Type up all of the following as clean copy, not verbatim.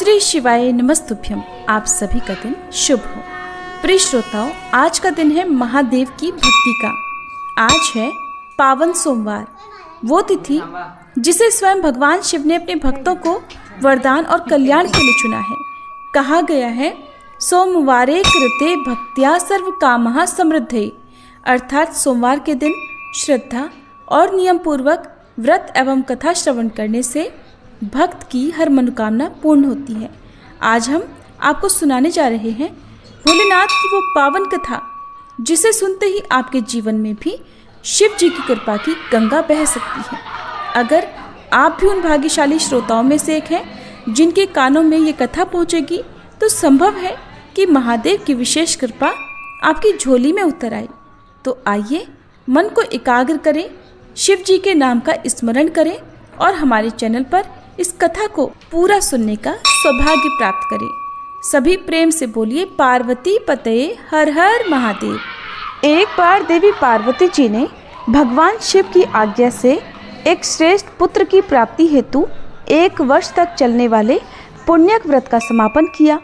श्री शिवाय नमस्तुभ्यम। आप सभी का दिन शुभ हो। प्रिय श्रोताओं, आज का दिन है महादेव की भक्ति का। आज है पावन सोमवार, वो तिथि जिसे स्वयं भगवान शिव ने अपने भक्तों को वरदान और कल्याण के लिए चुना है। कहा गया है, सोमवारे कृते भक्त्या सर्व कामः समृद्धे, अर्थात सोमवार के दिन श्रद्धा और नियम पूर्वक व्रत एवं कथा श्रवण करने से भक्त की हर मनोकामना पूर्ण होती है। आज हम आपको सुनाने जा रहे हैं भोलेनाथ की वो पावन कथा, जिसे सुनते ही आपके जीवन में भी शिव जी की कृपा की गंगा बह सकती है। अगर आप भी उन भाग्यशाली श्रोताओं में से एक हैं जिनके कानों में ये कथा पहुंचेगी, तो संभव है कि महादेव की विशेष कृपा आपकी झोली में उतर आए। तो आइए मन को एकाग्र करें, शिव जी के नाम का स्मरण करें और हमारे चैनल पर इस कथा को पूरा सुनने का सौभाग्य प्राप्त करें। सभी प्रेम से बोलिए पार्वती पतये हर हर महादेव। एक बार देवी पार्वती जी ने भगवान शिव की आज्ञा से एक श्रेष्ठ पुत्र की प्राप्ति हेतु 1 वर्ष तक चलने वाले पुण्यक व्रत का समापन किया।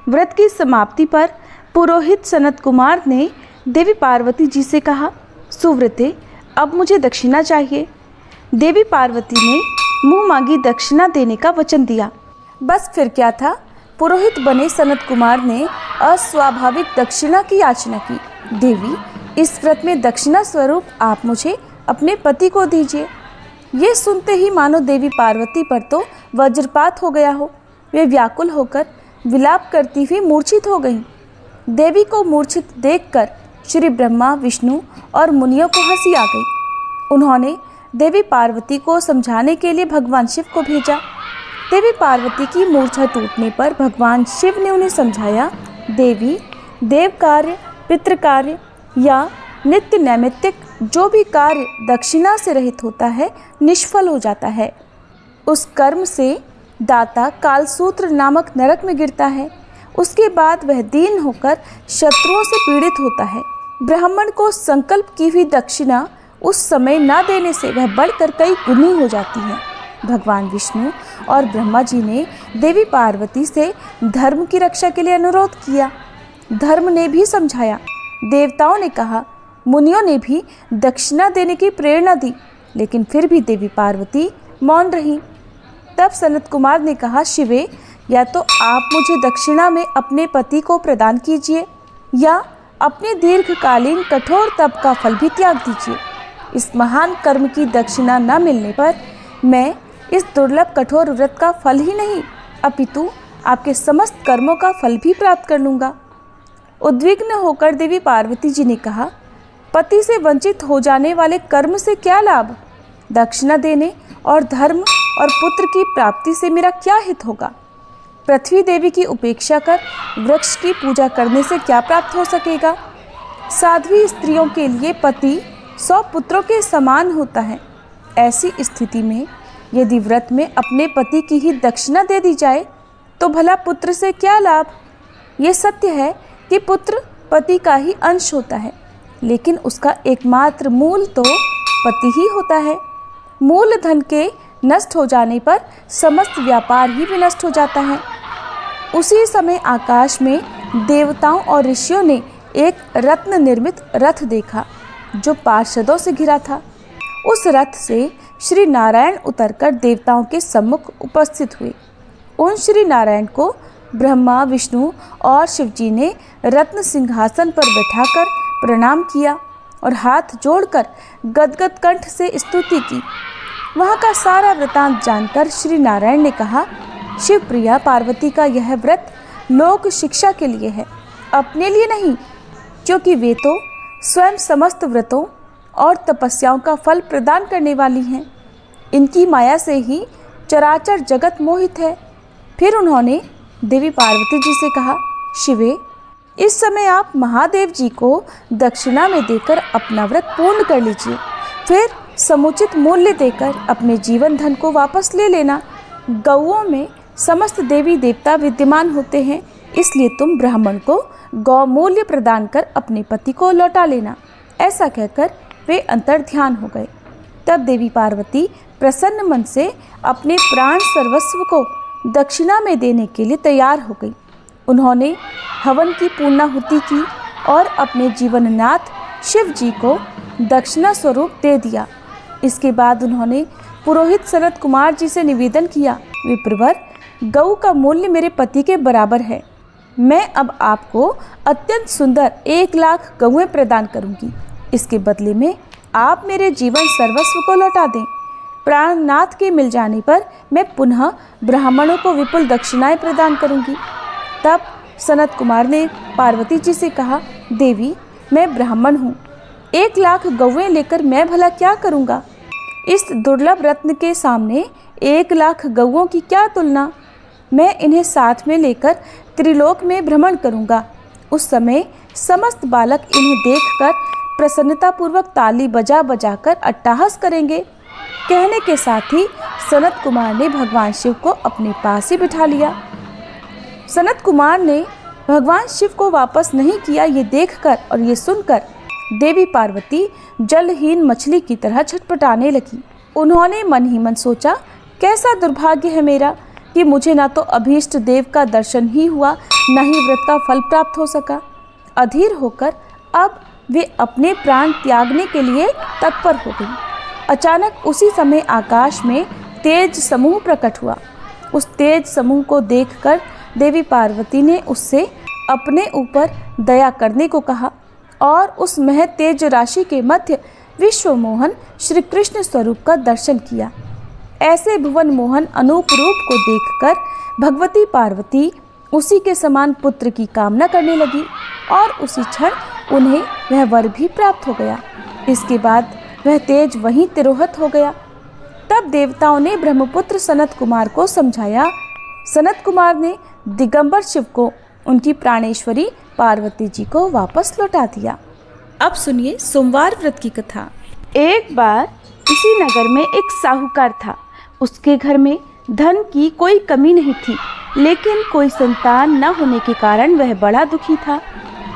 व्रत की समाप्ति पर पुरोहित सनत कुमार ने देवी पार्वती जी से कहा, सुव्रते, अब मुझे दक्षिणा चाहिए। देवी पार्वती ने मुंह मांगी दक्षिणा देने का वचन दिया। बस फिर क्या था, पुरोहित बने सनत कुमार ने अस्वाभाविक दक्षिणा की याचना की। देवी, इस व्रत में दक्षिणा स्वरूप आप मुझे अपने पति को दीजिए। ये सुनते ही मानो देवी पार्वती पर तो वज्रपात हो गया हो। वे व्याकुल होकर विलाप करती हुई मूर्छित हो गईं। देवी को मूर्छित देखकर श्री ब्रह्मा, विष्णु और मुनियों को हंसी आ गई। उन्होंने देवी पार्वती को समझाने के लिए भगवान शिव को भेजा। देवी पार्वती की मूर्छा टूटने पर भगवान शिव ने उन्हें समझाया, देवी, देव कार्य, पितृ कार्य या नित्य नैमित्तिक जो भी कार्य दक्षिणा से रहित होता है, निष्फल हो जाता है। उस कर्म से दाता कालसूत्र नामक नरक में गिरता है। उसके बाद वह दीन होकर शत्रुओं से पीड़ित होता है। ब्राह्मण को संकल्प की हुई दक्षिणा उस समय न देने से वह बढ़कर कई गुनी हो जाती है। भगवान विष्णु और ब्रह्मा जी ने देवी पार्वती से धर्म की रक्षा के लिए अनुरोध किया। धर्म ने भी समझाया। देवताओं ने कहा, मुनियों ने भी दक्षिणा देने की प्रेरणा दी, लेकिन फिर भी देवी पार्वती मौन रही। तब सनत कुमार ने कहा, शिवे, या तो आप मुझे दक्षिणा में अपने पति को प्रदान कीजिए या अपने दीर्घकालीन कठोर तप का फल भी त्याग दीजिए। इस महान कर्म की दक्षिणा न मिलने पर मैं इस दुर्लभ कठोर व्रत का फल ही नहीं, अपितु आपके समस्त कर्मों का फल भी प्राप्त कर लूँगा। उद्विग्न होकर देवी पार्वती जी ने कहा, पति से वंचित हो जाने वाले कर्म से क्या लाभ? दक्षिणा देने और धर्म और पुत्र की प्राप्ति से मेरा क्या हित होगा? पृथ्वी देवी की उपेक्षा कर वृक्ष की पूजा करने से क्या प्राप्त हो सकेगा? साध्वी स्त्रियों के लिए पति 100 पुत्रों के समान होता है। ऐसी स्थिति में यदि व्रत में अपने पति की ही दक्षिणा दे दी जाए तो भला पुत्र से क्या लाभ? ये सत्य है कि पुत्र पति का ही अंश होता है, लेकिन उसका एकमात्र मूल तो पति ही होता है। मूल धन के नष्ट हो जाने पर समस्त व्यापार ही विनष्ट हो जाता है। उसी समय आकाश में देवताओं और ऋषियों ने एक रत्न निर्मित रथ देखा जो पार्षदों से घिरा था। उस रथ से श्री नारायण उतरकर देवताओं के सम्मुख उपस्थित हुए। उन श्री नारायण को ब्रह्मा, विष्णु और शिव जी ने रत्न सिंहासन पर बैठाकर प्रणाम किया और हाथ जोड़कर गदगद कंठ से स्तुति की। वहाँ का सारा वृतांत जानकर श्री नारायण ने कहा, शिव प्रिया पार्वती का यह व्रत लोक शिक्षा के लिए है, अपने लिए नहीं, क्योंकि वे तो स्वयं समस्त व्रतों और तपस्याओं का फल प्रदान करने वाली हैं। इनकी माया से ही चराचर जगत मोहित है। फिर उन्होंने देवी पार्वती जी से कहा, शिवे, इस समय आप महादेव जी को दक्षिणा में देकर अपना व्रत पूर्ण कर लीजिए। फिर समुचित मूल्य देकर अपने जीवन धन को वापस ले लेना। गौओं में समस्त देवी देवता विद्यमान होते हैं, इसलिए तुम ब्राह्मण को गौ मूल्य प्रदान कर अपने पति को लौटा लेना। ऐसा कहकर वे अंतर्ध्यान हो गए। तब देवी पार्वती प्रसन्न मन से अपने प्राण सर्वस्व को दक्षिणा में देने के लिए तैयार हो गई। उन्होंने हवन की पूर्णाहुति की और अपने जीवननाथ शिव जी को दक्षिणा स्वरूप दे दिया। इसके बाद उन्होंने पुरोहित सनत कुमार जी से निवेदन किया, विप्रवर, गऊ का मूल्य मेरे पति के बराबर है। मैं अब आपको अत्यंत सुंदर 1 लाख गऊएं प्रदान करूंगी। इसके बदले में आप मेरे जीवन सर्वस्व को लौटा दें। प्राणनाथ के मिल जाने पर मैं पुनः ब्राह्मणों को विपुल दक्षिणाएं प्रदान करूंगी। तब सनत कुमार ने पार्वती जी से कहा, देवी, मैं ब्राह्मण हूँ, 1 लाख गौएं लेकर मैं भला क्या करूँगा? इस दुर्लभ रत्न के सामने 1 लाख गौओं की क्या तुलना। मैं इन्हें साथ में लेकर त्रिलोक में भ्रमण करूँगा। उस समय समस्त बालक इन्हें देखकर प्रसन्नतापूर्वक ताली बजा बजाकर अट्टहास करेंगे। कहने के साथ ही सनत कुमार ने भगवान शिव को अपने पास ही बिठा लिया। सनत कुमार ने भगवान शिव को वापस नहीं किया, ये देखकर और ये सुनकर देवी पार्वती जलहीन मछली की तरह छटपटाने लगी। उन्होंने मन ही मन सोचा, कैसा दुर्भाग्य है मेरा कि मुझे ना तो अभीष्ट देव का दर्शन ही हुआ, न ही व्रत का फल प्राप्त हो सका। अधीर होकर अब वे अपने प्राण त्यागने के लिए तत्पर हो गई। अचानक उसी समय आकाश में तेज समूह प्रकट हुआ। उस तेज समूह को देखकर देवी पार्वती ने उससे अपने ऊपर दया करने को कहा और उस महत तेज राशि के मध्य विश्व मोहन श्री कृष्ण स्वरूप का दर्शन किया। ऐसे भुवन मोहन अनूप रूप को देखकर भगवती पार्वती उसी के समान पुत्र की कामना करने लगी और उसी क्षण उन्हें वह वर भी प्राप्त हो गया। इसके बाद वह तेज वहीं तिरोहित हो गया। तब देवताओं ने ब्रह्मपुत्र सनत कुमार को समझाया। सनत कुमार ने दिगंबर शिव को उनकी प्राणेश्वरी पार्वती जी को वापस लौटा दिया। अब सुनिए सोमवार व्रत की कथा। एक बार इसी नगर में एक साहूकार था। उसके घर में धन की कोई कमी नहीं थी, लेकिन कोई संतान न होने के कारण वह बड़ा दुखी था।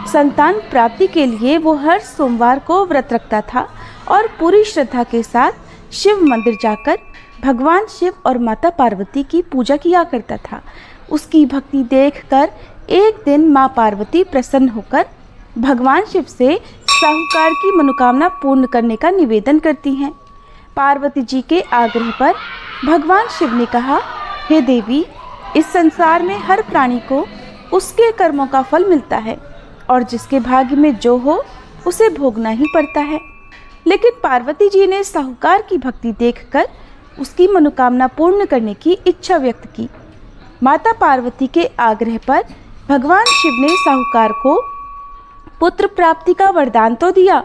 संतान प्राप्ति के लिए वो हर सोमवार को व्रत रखता था और पूरी श्रद्धा के साथ शिव मंदिर जाकर भगवान शिव और माता पार्वती की पूजा किया करता था। उसकी भक्ति देखकर एक दिन माँ पार्वती प्रसन्न होकर भगवान शिव से साहूकार की मनोकामना पूर्ण करने का निवेदन करती हैं। पार्वती जी के आग्रह पर भगवान शिव ने कहा, हे देवी, इस संसार में हर प्राणी को उसके कर्मों का फल मिलता है और जिसके भाग्य में जो हो उसे भोगना ही पड़ता है। लेकिन पार्वती जी ने साहूकार की भक्ति देखकर उसकी मनोकामना पूर्ण करने की इच्छा व्यक्त की। माता पार्वती के आग्रह पर भगवान शिव ने साहूकार को पुत्र प्राप्ति का वरदान तो दिया,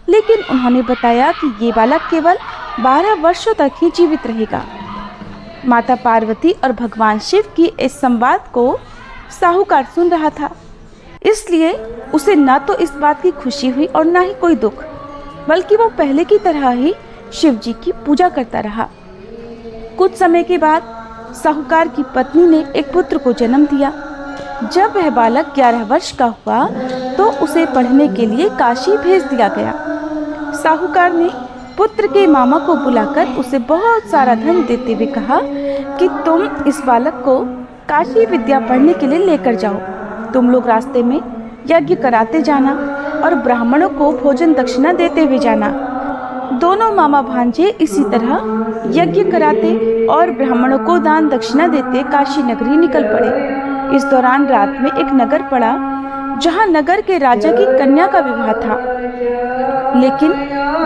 लेकिन उन्होंने बताया कि ये बालक केवल 12 वर्षों तक ही जीवित रहेगा। माता पार्वती और भगवान शिव की इस संवाद को साहूकार सुन रहा था, इसलिए उसे न तो इस बात की खुशी हुई और न ही कोई दुख, बल्कि वो पहले की तरह ही शिव जी की पूजा करता रहा। कुछ समय के बाद साहूकार की पत्नी ने एक पुत्र को जन्म दिया। जब वह बालक 11 वर्ष का हुआ तो उसे पढ़ने के लिए काशी भेज दिया गया। साहूकार ने पुत्र के मामा को बुलाकर उसे बहुत सारा धन देते हुए कहा कि तुम इस बालक को काशी विद्या पढ़ने के लिए लेकर जाओ। तुम लोग रास्ते में यज्ञ कराते जाना और ब्राह्मणों को भोजन दक्षिणा देते हुए जाना। दोनों मामा भांजे इसी तरह यज्ञ कराते और ब्राह्मणों को दान दक्षिणा देते काशी नगरी निकल पड़े। इस दौरान रात में एक नगर पड़ा जहां नगर के राजा की कन्या का विवाह था, लेकिन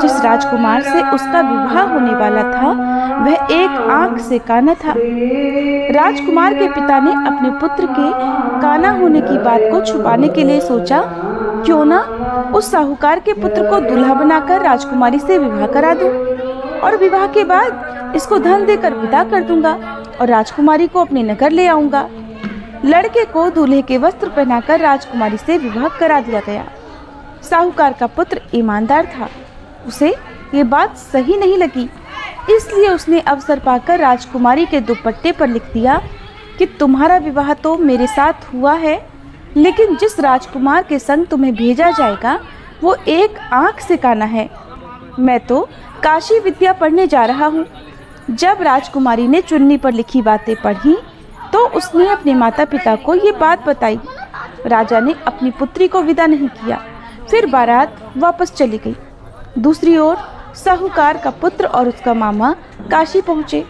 जिस राजकुमार से उसका विवाह होने वाला था वह एक आंख से काना था। राजकुमार के पिता ने अपने पुत्र के काना होने की बात को छुपाने के लिए सोचा, क्यों ना उस साहूकार के पुत्र को दूल्हा बनाकर राजकुमारी से विवाह करा दूं और विवाह के बाद इसको धन देकर विदा कर दूंगा और राजकुमारी को अपने नगर ले आऊंगा। लड़के को दूल्हे के वस्त्र पहनाकर राजकुमारी से विवाह करा दिया गया। साहूकार का पुत्र ईमानदार था, उसे ये बात सही नहीं लगी, इसलिए उसने अवसर पाकर राजकुमारी के दुपट्टे पर लिख दिया कि तुम्हारा विवाह तो मेरे साथ हुआ है, लेकिन जिस राजकुमार के संग तुम्हें भेजा जाएगा वो एक आंख से काना है। मैं तो काशी विद्या पढ़ने जा रहा हूँ। जब राजकुमारी ने चुन्नी पर लिखी बातें पढ़ी तो उसने अपने माता पिता को ये बात बताई। राजा ने अपनी पुत्री को विदा नहीं किया, फिर बारात वापस चली गई। दूसरी ओर साहूकार का पुत्र और उसका मामा काशी पहुँचे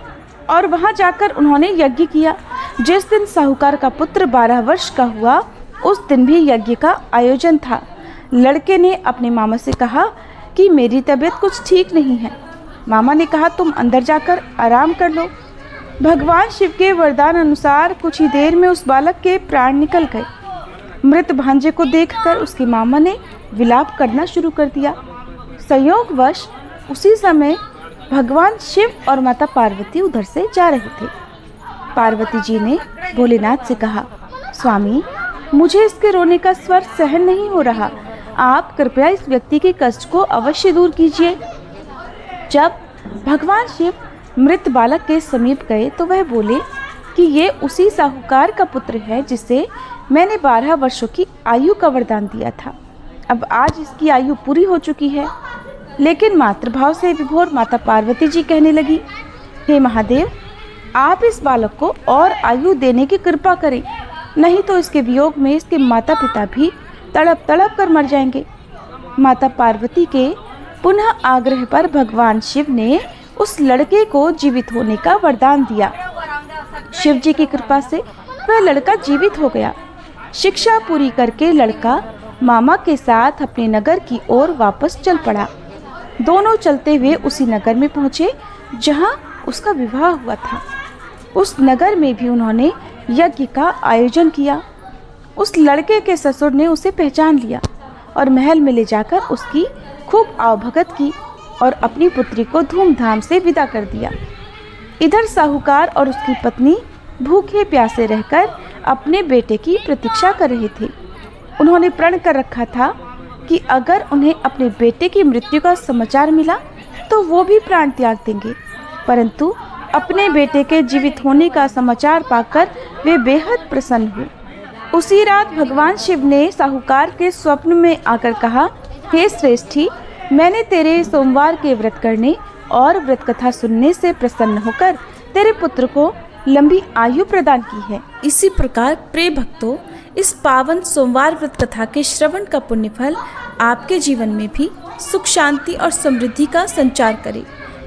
और वहाँ जाकर उन्होंने यज्ञ किया। जिस दिन साहूकार का पुत्र 12 वर्ष का हुआ, उस दिन भी यज्ञ का आयोजन था। लड़के ने अपने मामा से कहा कि मेरी तबीयत कुछ ठीक नहीं है। मामा ने कहा तुम अंदर जाकर आराम कर लो। भगवान शिव के वरदान अनुसार कुछ ही देर में उस बालक के प्राण निकल गए। मृत भांजे को देखकर उसके मामा ने विलाप करना शुरू कर दिया। संयोगवश उसी समय भगवान शिव और माता पार्वती उधर से जा रहे थे। पार्वती जी ने भोलेनाथ से कहा, स्वामी, मुझे इसके रोने का स्वर सहन नहीं हो रहा। आप कृपया इस व्यक्ति के कष्ट को अवश्य दूर कीजिए। जब भगवान शिव मृत बालक के समीप गए तो वह बोले कि ये उसी साहूकार का पुत्र है जिसे मैंने 12 वर्षों की आयु का वरदान दिया था। अब आज इसकी आयु पूरी हो चुकी है। लेकिन मातृभाव से विभोर माता पार्वती जी कहने लगी, हे महादेव, आप इस बालक को और आयु देने की कृपा करें, नहीं तो इसके वियोग में इसके माता पिता भी तड़प तड़प कर मर जाएंगे। माता पार्वती के पुनः आग्रह पर भगवान शिव ने उस लड़के को जीवित होने का वरदान दिया। शिव जी की कृपा से वह लड़का जीवित हो गया। शिक्षा पूरी करके लड़का मामा के साथ अपने नगर की ओर वापस चल पड़ा। दोनों चलते हुए उसी नगर में पहुँचे जहाँ उसका विवाह हुआ था। उस नगर में भी उन्होंने यज्ञ का आयोजन किया। उस लड़के के ससुर ने उसे पहचान लिया और महल में ले जाकर उसकी खूब आवभगत की और अपनी पुत्री को धूमधाम से विदा कर दिया। इधर साहूकार और उसकी पत्नी भूखे प्यासे रहकर अपने बेटे की प्रतीक्षा कर रहे थे। उन्होंने प्रण कर रखा था कि अगर उन्हें अपने बेटे की मृत्यु का समाचार मिला तो वो भी प्राण त्याग देंगे, परंतु अपने बेटे के जीवित होने का समाचार पाकर वे बेहद प्रसन्न हुए। उसी रात भगवान शिव ने साहूकार के स्वप्न में आकर कहा, हे श्रेष्ठी, मैंने तेरे सोमवार के व्रत करने और व्रत कथा सुनने से प्रसन्न होकर तेरे पुत्र को लंबी आयु प्रदान की है। इसी प्रकार प्रिय भक्तों, इस पावन सोमवार व्रत कथा के श्रवण का पुण्य फल आपके जीवन में भी सुख, शांति और समृद्धि का संचार करे।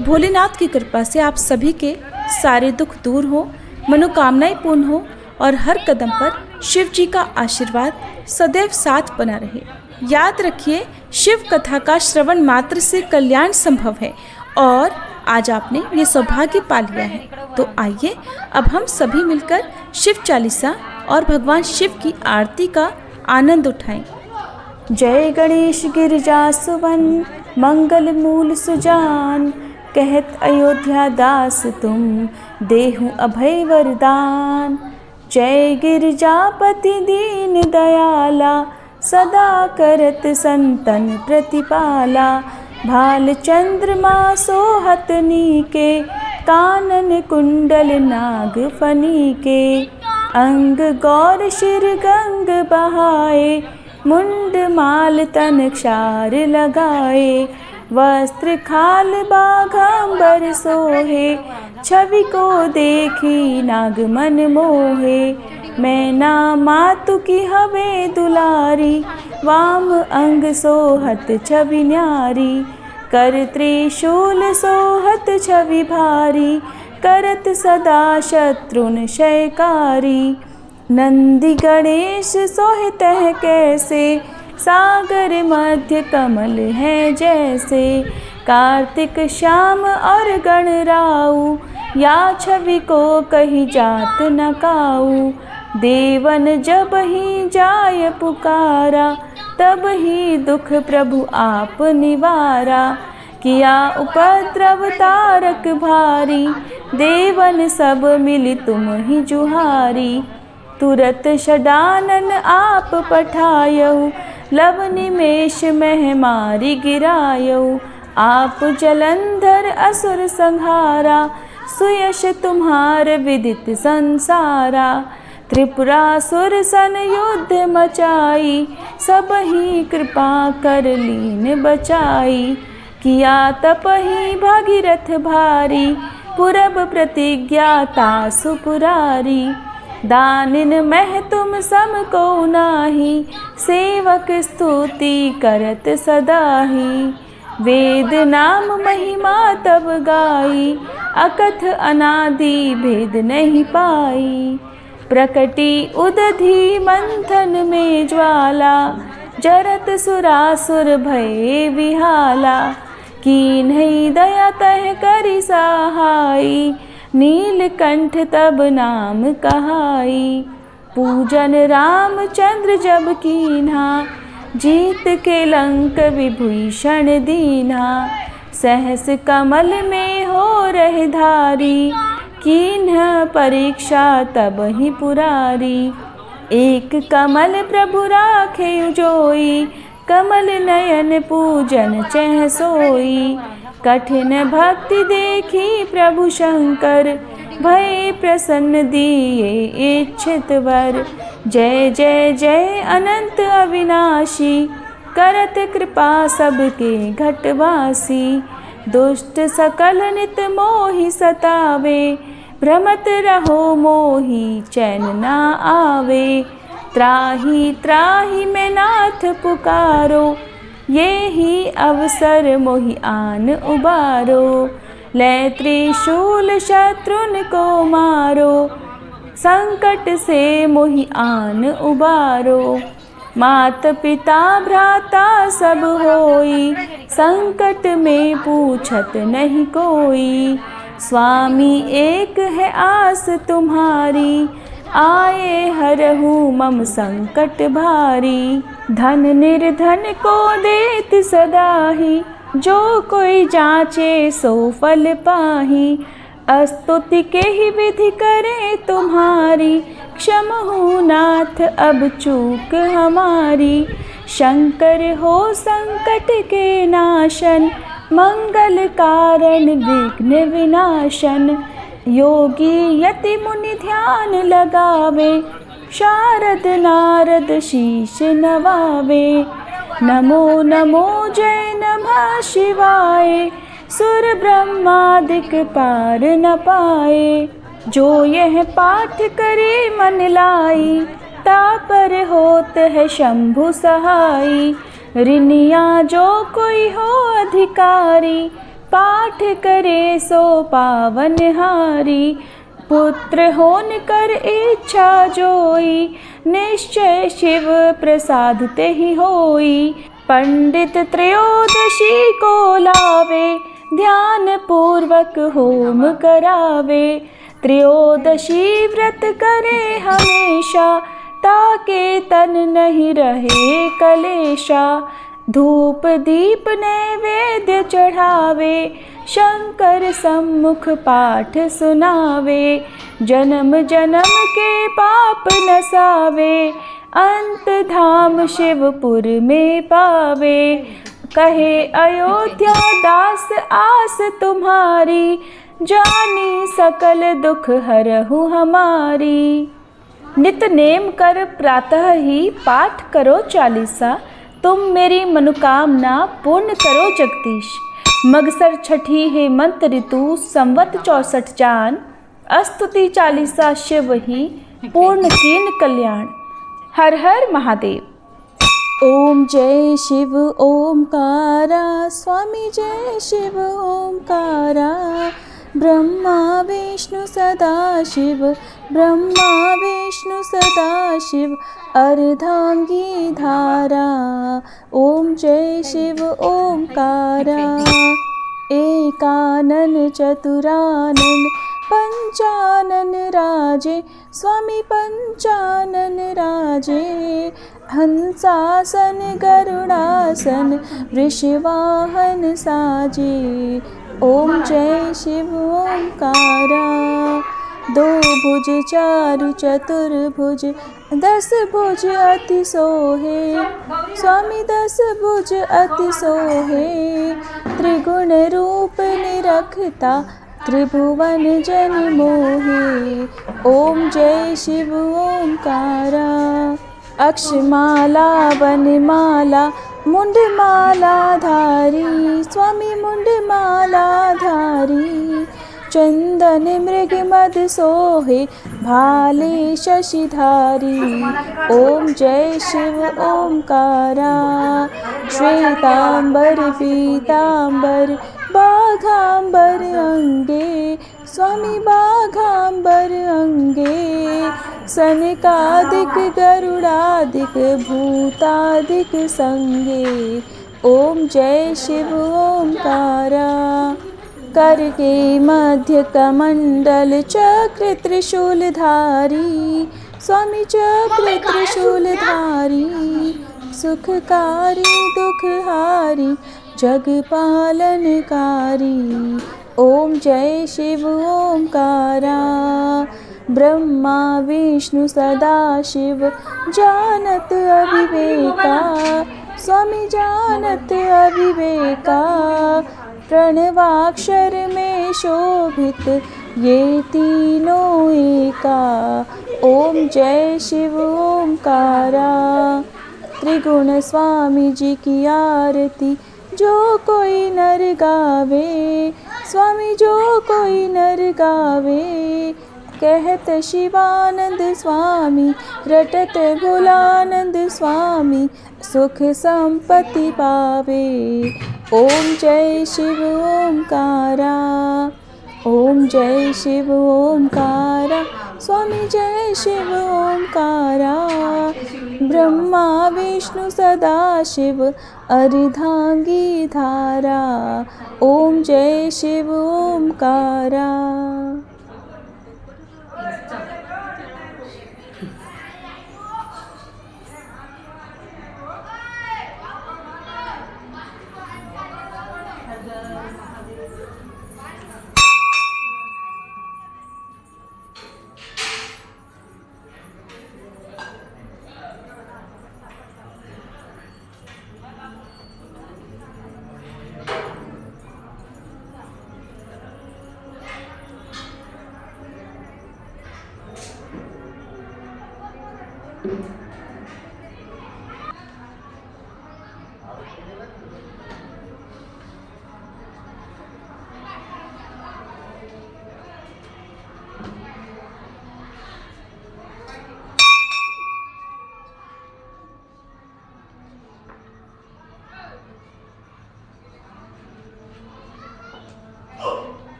भोलेनाथ की कृपा से आप सभी के सारे दुख दूर हो, मनोकामनाएं पूर्ण हो और हर कदम पर शिव जी का आशीर्वाद सदैव साथ बना रहे। याद रखिए, शिव कथा का श्रवण मात्र से कल्याण संभव है और आज आपने ये सौभाग्य पा लिया है। तो आइए अब हम सभी मिलकर शिव चालीसा और भगवान शिव की आरती का आनंद उठाएं। जय गणेश गिरिजा सुवन, मंगल मूल सुजान, कहत अयोध्या दास तुम, देहु अभय वरदान। जय गिरिजापति दीन दयाला, सदा करत संतन प्रतिपाला। भाल चंद्रमा सोहत नीके, कानन कुंडल नाग फनी के। अंग गौर शिर गंग बहाए, मुंड माल तन क्षार लगाए। वस्त्र खाल बाघांबर सोहे, छवि को देखी नाग मन मोहे। मैना मातु की हवे दुलारी, वाम अंग सोहत छवि न्यारी। कर त्रिशूल सोहत छवि भारी, करत सदा शत्रुन क्षयकारी। नंदी गणेश सोहित है कैसे, सागर मध्य कमल है जैसे। कार्तिक श्याम और गणराऊ, या छवि को कही जात न काऊ। देवन जब ही जाय पुकारा, तब ही दुख प्रभु आप निवारा। किया उपद्रव तारक भारी, देवन सब मिली तुम ही जुहारी। तुरत षडानन आप पठायऊ, लव निमेष मह मारी गिरायऊ। आप जलंधर असुर संहारा, सुयश तुम्हार विदित संसारा। त्रिपुरासुर सन युद्ध मचाई, सब ही कृपा कर लीन बचाई। किया तप ही भागीरथ भारी, पुरब प्रतिज्ञा तासु पुरारी। दानिन मह तुम सम को नाही, सेवक स्तुति करत सदाही। वेद नाम महिमा तब गाई, अकथ अनादि भेद नहीं पाई। प्रकटी उदधि मंथन में ज्वाला, जरत सुरासुर भये विहाला। कीन्ही दया तह करि सहाई, नीलकंठ तब नाम कहाई। पूजन रामचंद्र जब कीन्हा, जीत के लंक विभीषण दीन्हा। सहस कमल में हो रहे धारी, कीन्ह परीक्षा तब ही पुरारी। एक कमल प्रभु राखे जोई, कमल नयन पूजन चह सोई। कठिन भक्ति देखी प्रभु शंकर, भय प्रसन्न दिए इच्छित वर। जय जय जय अनंत अविनाशी, करत कृपा सबके घटवासी। दुष्ट सकल नित मोहि सतावे, भ्रमत रहो मोहि चैन ना आवे। त्राहि त्राहि मैं नाथ पुकारो, ये ही अवसर मोहि आन उबारो। लै त्रिशूल शत्रुन को मारो, संकट से मोहि आन उबारो। मात पिता भ्राता सब होई, संकट में पूछत नहीं कोई। स्वामी एक है आस तुम्हारी, आए हरहु मम संकट भारी। धन निर्धन को देत सदाही, जो कोई जाचे सो फल पाही। स्तुति के ही विधि करे तुम्हारी, क्षम हो नाथ अब चूक हमारी। शंकर हो संकट के नाशन, मंगल कारण विघ्न विनाशन। योगी यति मुनि ध्यान लगावे, शारद नारद शीश नवावे। नमो नमो जय नमः शिवाय, सुर ब्रह्मादिक पार न पाए। जो यह पाठ करे मन लाई, तापर होत है शंभु सहाई। ऋनिया जो कोई हो अधिकारी, पाठ करे सो पावन हारी। पुत्र होन कर इच्छा जोई, निश्चय शिव प्रसाद ते ही होई। पंडित त्रयोदशी को लावे, ध्यान पूर्वक होम करावे। त्रयोदशी व्रत करे हमेशा, ताके तन नहीं रहे कलेशा। धूप दीप नैवेद्य चढ़ावे, शंकर सम्मुख पाठ सुनावे। जन्म जन्म के पाप नसावे, अंत धाम शिवपुर में पावे। कहे अयोध्या दास आस तुम्हारी, जानी सकल दुख हरहु हमारी। नित नेम कर प्रातः ही पाठ करो चालीसा, तुम मेरी मनोकामना पूर्ण करो जगदीश। मगसर छठी हेमंत ऋतु संवत 64 जान, स्तुति चालीसा शिव ही पूर्ण कीन कल्याण। हर हर महादेव। ओम जय शिव ओमकारा, स्वामी जय शिव ओमकारा। ब्रह्मा विष्णु सदा शिव, ब्रह्मा विष्णु सदा शिव, अर्धांगी धारा। ओम जय शिव ओमकारा। एकानन चतुरानन, पंचानन राजे, स्वामी पंचानन राजे। हंसासन गरुड़ासन, वृषवाहन साजे। ओम जय शिव ओमकारा। दो भुज चारु चतुर्भुज, 10 भुज अति सोहे, स्वामी 10 भुज अति सोहे। त्रिगुण रूप निरखता, त्रिभुवन जन मोहे। ओम जय शिव ओमकारा। अक्षमाला वनमाला, मुंडमाला धारी, स्वामी मुंडमाला धारी। चंदन मृग मद सोहे भाले शशिधारी। ओम जय शिव ओमकारा। श्वेतांबर पीतांबर बाघांबर अंगे, स्वामी बाघांबर अंगे। सनकादिक गरुड़ादिक भूतादिक संगे। ओम जय शिव ओमकारा। कर के मध्य कमंडल चक्र त्रिशूलधारी, स्वामी चक्र त्रिशूलधारी। सुखकारी दुखहारी जग पालनकारी। ओम जय शिव ओमकारा। ब्रह्मा विष्णु सदाशिव जानत अविवेका, स्वामी जानत अविवेका। प्रणवाक्षर में शोभित ये तीनों एका। ओम जय शिव ओमकारा। त्रिगुण स्वामी जी की आरती जो कोई नर गावे, स्वामी जो कोई नर गावे। कहत शिवानंद स्वामी रटत भोलानंद स्वामी, सुख संपत्ति पावे। ओम जय शिव ओमकारा। ओम जय शिव ओमकारा। स्वामी जय शिव ओमकारा। ब्रह्मा विष्णु सदाशिव अर्धांगी धारा। ओम जय शिव ओमकारा। Thank you.